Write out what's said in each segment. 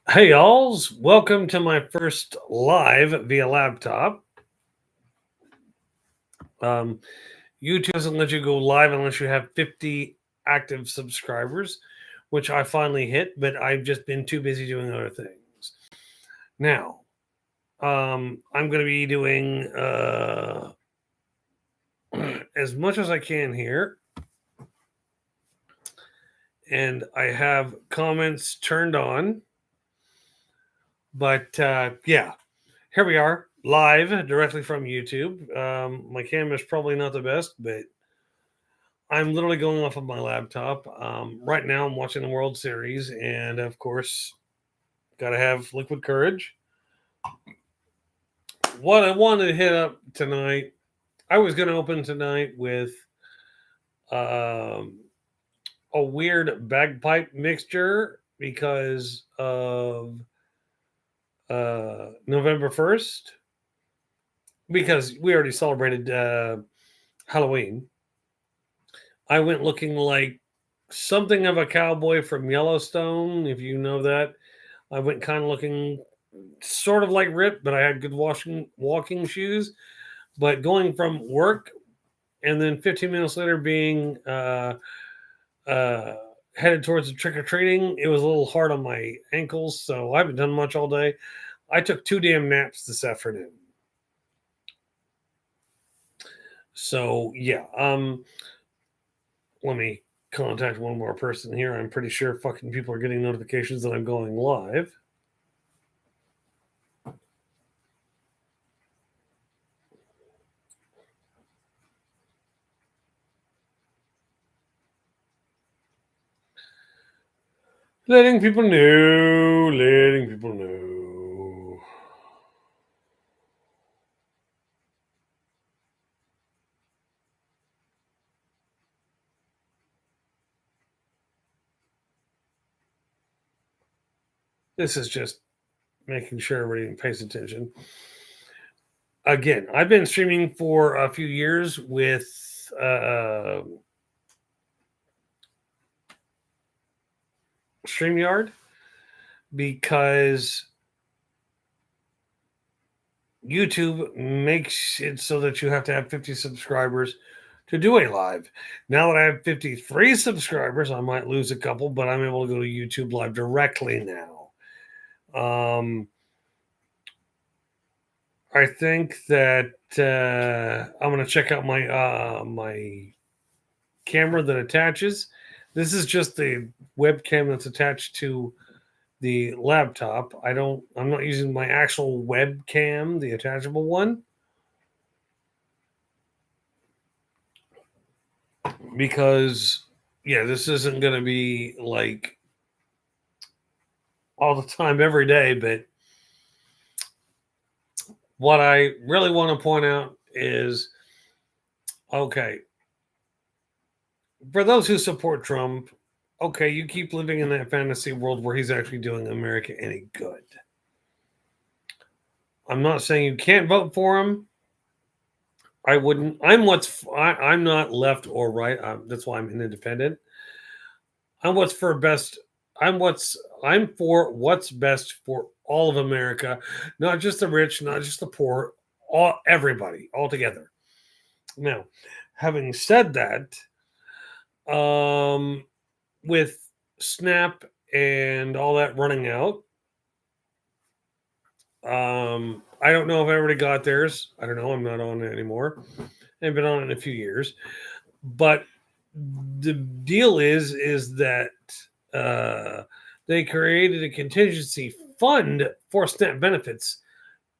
Hey, alls, welcome to my first live via laptop. Um, YouTube doesn't let you go live unless you have 50 active subscribers, which I finally hit, but I've just been too busy doing other things. Now, I'm going to be doing as much as I can here, and I have comments turned on. But yeah, here we are, live directly from YouTube. My camera is probably not the best, but I'm literally going off of my laptop. Right now, I'm watching the World Series, and of course, got to have liquid courage. What I wanted to hit up tonight, I was going to open tonight with um, a weird bagpipe mixture because of November 1st, because we already celebrated Halloween. I went looking like something of a cowboy from Yellowstone, if you know that. I went kind of looking sort of like Rip, but I had good walking shoes. But going from work and then 15 minutes later being uh, headed towards the trick or treating, it was a little hard on my ankles. So I haven't done much all day. I took 2 damn naps this afternoon. So yeah, let me contact one more person here. I'm pretty sure fucking people are getting notifications that I'm going live. Letting people know, letting people know. This is just making sure everybody pays attention. Again, I've been streaming for a few years with StreamYard because YouTube makes it so that you have to have 50 subscribers to do a live. Now that I have 53 subscribers, I might lose a couple, but I'm able to go to YouTube Live directly now. I think that I'm going to check out my camera that attaches. This is just the webcam that's attached to the laptop. I'm not using my actual webcam, the attachable one, because yeah, this isn't going to be like all the time every day, but what I really want to point out is okay, for those who support Trump, okay, you keep living in that fantasy world where he's actually doing America any good. I'm not saying you can't vote for him. I wouldn't. I'm not left or right. That's why I'm an independent. I'm what's for best. I'm for what's best for all of America, not just the rich, not just the poor, all everybody all together. Now, having said that, um, with Snap and all that running out, I don't know if everybody got theirs. I don't know. I'm not on it anymore. I've been on it in a few years, but the deal is that uh, they created a contingency fund for SNAP benefits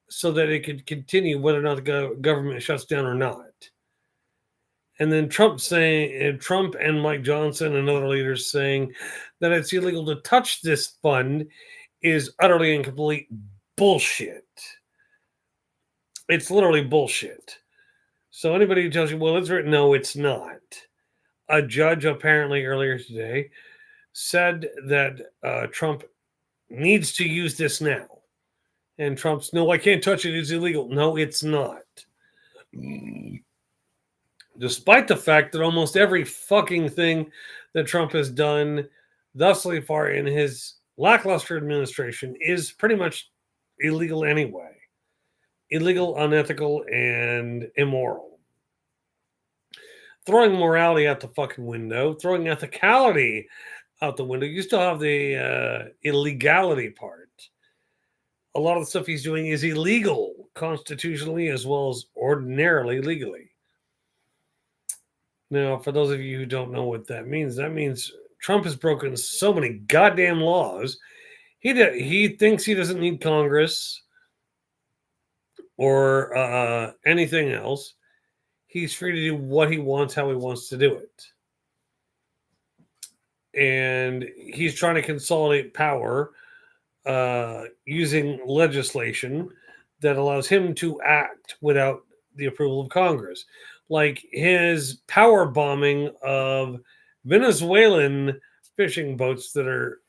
so that it could continue whether or not the government shuts down or not. And then Trump and Mike Johnson and other leaders saying that it's illegal to touch this fund is utterly and complete bullshit. It's literally bullshit. So anybody who tells you, well, it's written, no, it's not. A judge apparently earlier today said that Trump needs to use this now. And Trump's, no, I can't touch it. It's illegal. No, it's not. Despite the fact that almost every fucking thing that Trump has done thusly far in his lackluster administration is pretty much illegal anyway. Illegal, unethical, and immoral. Throwing morality out the fucking window, throwing ethicality out the window. You still have the illegality part. A lot of the stuff he's doing is illegal constitutionally as well as ordinarily legally. Now, for those of you who don't know what that means Trump has broken so many goddamn laws. He thinks he doesn't need Congress or anything else. He's free to do what he wants, how he wants to do it. And he's trying to consolidate power using legislation that allows him to act without the approval of Congress. Like his power bombing of Venezuelan fishing boats that are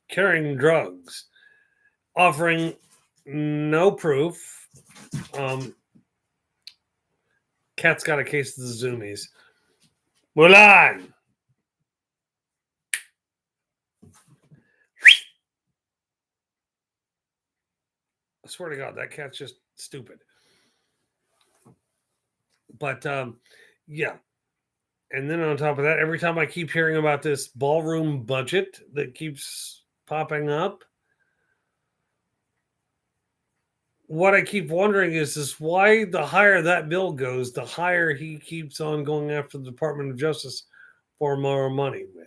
carrying drugs, offering no proof. Cat's got a case of the zoomies. Mulan! I swear to God, that cat's just stupid. But yeah. And then on top of that, every time I keep hearing about this ballroom budget that keeps popping up, what I keep wondering is why the higher that bill goes, the higher he keeps on going after the Department of Justice for more money with.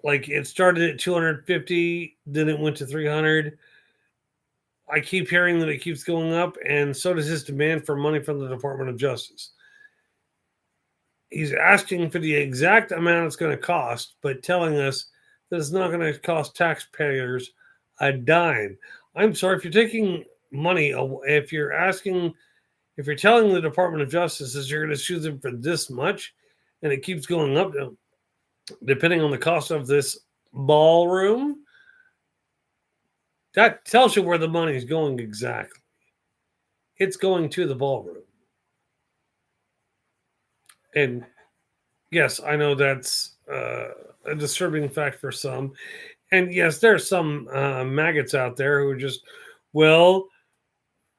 Like it started at 250, then it went to 300. I keep hearing that it keeps going up, and so does his demand for money from the Department of Justice. He's asking for the exact amount it's going to cost, but telling us that it's not going to cost taxpayers a dime. I'm sorry, if you're taking money, if you're telling the Department of Justice that you're going to sue them for this much, and it keeps going up, depending on the cost of this ballroom, that tells you where the money is going exactly. It's going to the ballroom. And yes, I know that's a disturbing fact for some. And yes, there are some maggots out there who are just, well,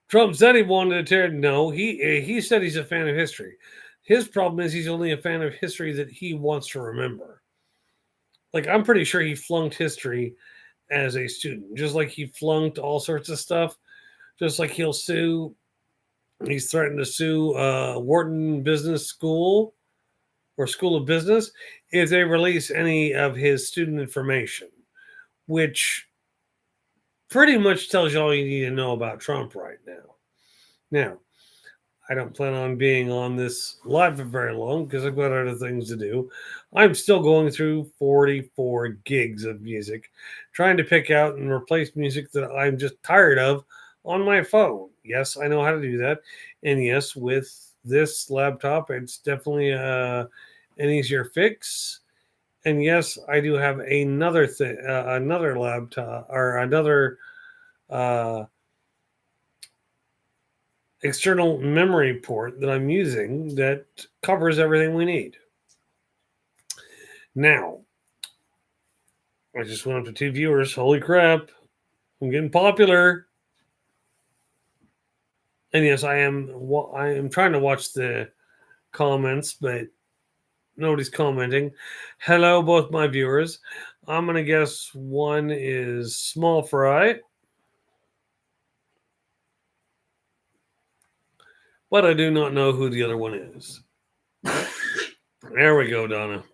Trump said he wanted to tear. No, he said he's a fan of history. His problem is he's only a fan of history that he wants to remember. Like, I'm pretty sure he flunked history as a student, just like he flunked all sorts of stuff. Just like he's threatened to sue Wharton Business School or School of Business if they release any of his student information, which pretty much tells you all you need to know about Trump right now. Now, I don't plan on being on this live for very long because I've got other things to do. I'm still going through 44 gigs of music, trying to pick out and replace music that I'm just tired of on my phone. Yes, I know how to do that. And yes, with this laptop, it's definitely an easier fix. And yes, I do have another thing, another laptop or another external memory port that I'm using that covers everything we need. Now, I just went up to 2 viewers. Holy crap. I'm getting popular. And yes, I am trying to watch the comments, but nobody's commenting. Hello, both my viewers. I'm going to guess one is Small Fry. But I do not know who the other one is. There we go, Donna.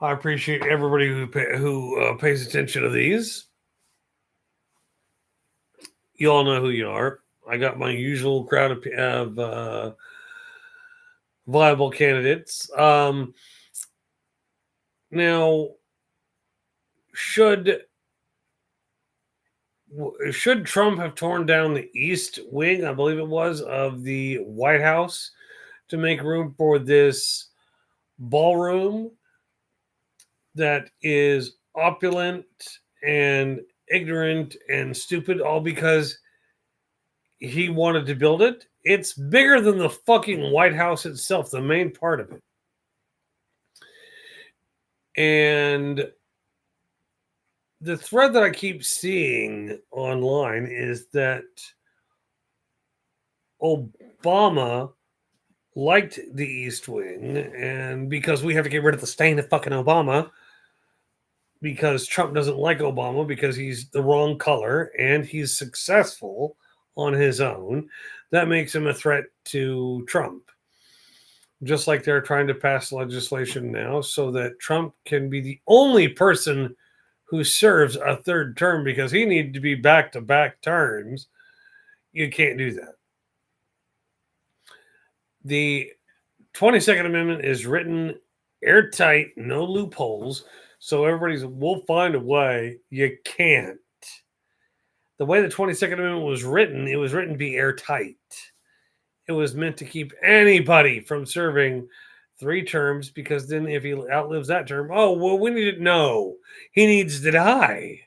I appreciate everybody who pays attention to these. You all know who you are. I got my usual crowd of viable candidates. Now, should Trump have torn down the east wing, I believe it was, of the White House to make room for this ballroom that is opulent and ignorant and stupid, all because he wanted to build it? It's bigger than the fucking White House itself, the main part of it. And the thread that I keep seeing online is that Obama liked the East Wing, and because we have to get rid of the stain of fucking Obama, because Trump doesn't like Obama because he's the wrong color and he's successful on his own, that makes him a threat to Trump. Just like they're trying to pass legislation now so that Trump can be the only person who serves a third term because he needed to be back to back terms. You can't do that. The 22nd Amendment is written airtight, no loopholes. So everybody's, we'll find a way. You can't. The way the 22nd Amendment was written, it was written to be airtight. It was meant to keep anybody from serving 3 terms because then if he outlives that term, oh, well, we need to know he needs to die.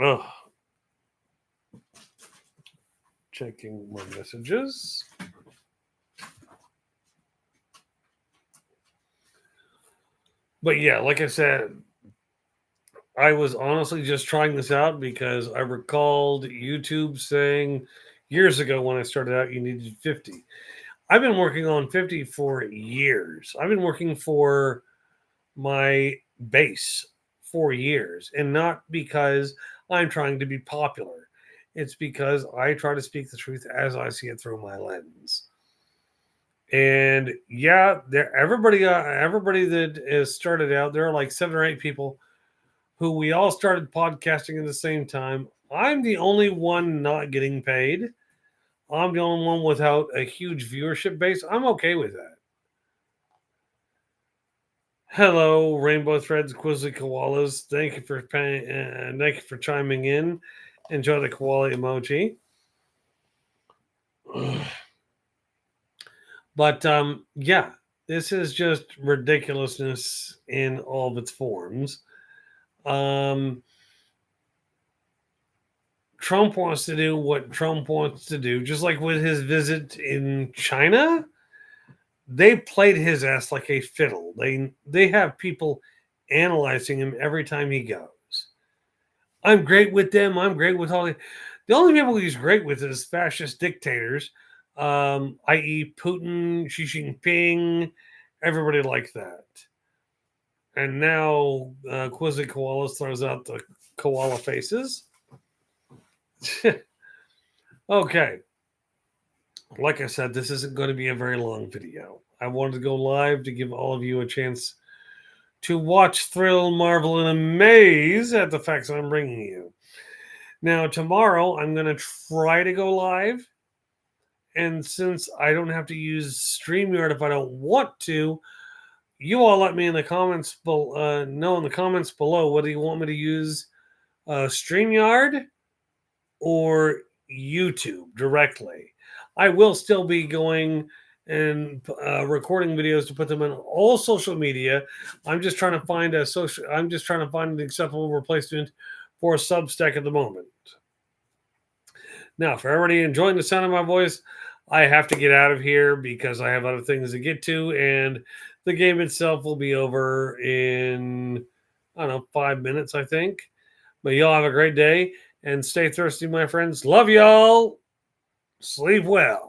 Ugh. Checking my messages. But yeah, like I said, I was honestly just trying this out because I recalled YouTube saying years ago when I started out, you needed 50. I've been working on 50 for years. I've been working for my base for years, and not because I'm trying to be popular. It's because I try to speak the truth as I see it through my lens. And yeah, everybody that has started out, there are like 7 or 8 people who we all started podcasting at the same time. I'm the only one not getting paid. I'm the only one without a huge viewership base. I'm okay with that. Hello, Rainbow Threads, Quizzly Koalas. Thank you for thank you for chiming in. Enjoy the koala emoji. But yeah, this is just ridiculousness in all of its forms. Trump wants to do what Trump wants to do, just like with his visit in China. They played his ass like a fiddle. They have people analyzing him every time he goes. I'm great with them. I'm great with all the only people he's great with is fascist dictators, i.e., Putin, Xi Jinping, everybody like that. And now Quizzy Koalas throws out the koala faces. Okay. Like I said, this isn't going to be a very long video. I wanted to go live to give all of you a chance to watch, thrill, marvel, and amaze at the facts I'm bringing you. Now, tomorrow, I'm going to try to go live. And since I don't have to use StreamYard if I don't want to, you all let me in the comments know in the comments below whether you want me to use StreamYard or YouTube directly. I will still be going and recording videos to put them in all social media. I'm just trying to find an acceptable replacement for Substack at the moment. Now, for everybody enjoying the sound of my voice, I have to get out of here because I have other things to get to, and the game itself will be over in, I don't know, 5 minutes, I think. But y'all have a great day and stay thirsty, my friends. Love y'all. Sleep well.